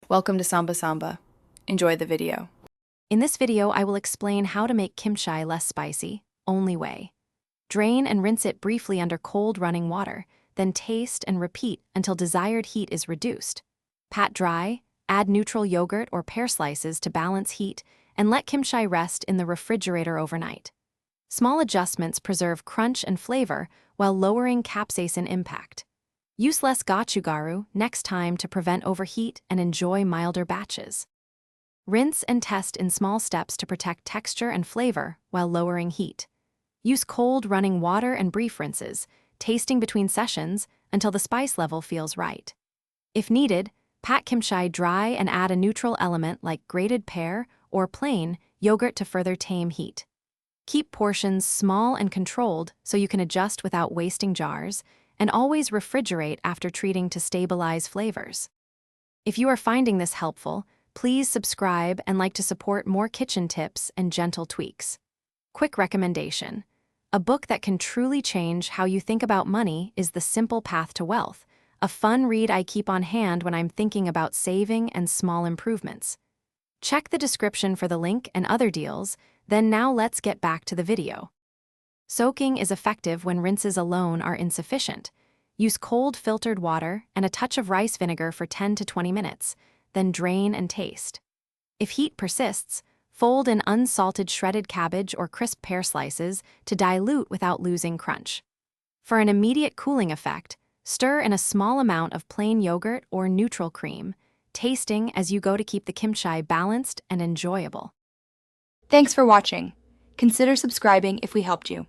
Welcome to Samba Samba. Enjoy the video. In this video, I will explain how to make kimchi less spicy, only way. Drain and rinse it briefly under cold running water, then taste and repeat until desired heat is reduced. Pat dry, add neutral yogurt or pear slices to balance heat, and let kimchi rest in the refrigerator overnight. Small adjustments preserve crunch and flavor while lowering capsaicin impact. Use less gochugaru next time to prevent overheat and enjoy milder batches. Rinse and test in small steps to protect texture and flavor while lowering heat. Use cold running water and brief rinses, tasting between sessions until the spice level feels right. If needed, pat kimchi dry and add a neutral element like grated pear or plain yogurt to further tame heat. Keep portions small and controlled so you can adjust without wasting jars, and always refrigerate after treating to stabilize flavors. If you are finding this helpful, please subscribe and like to support more kitchen tips and gentle tweaks. Quick recommendation. A book that can truly change how you think about money is The Simple Path to Wealth, a fun read I keep on hand when I'm thinking about saving and small improvements. Check the description for the link and other deals, then now let's get back to the video. Soaking is effective when rinses alone are insufficient. Use cold filtered water and a touch of rice vinegar for 10 to 20 minutes, then drain and taste. If heat persists, fold in unsalted shredded cabbage or crisp pear slices to dilute without losing crunch. For an immediate cooling effect, stir in a small amount of plain yogurt or neutral cream, tasting as you go to keep the kimchi balanced and enjoyable. Thanks for watching. Consider subscribing if we helped you.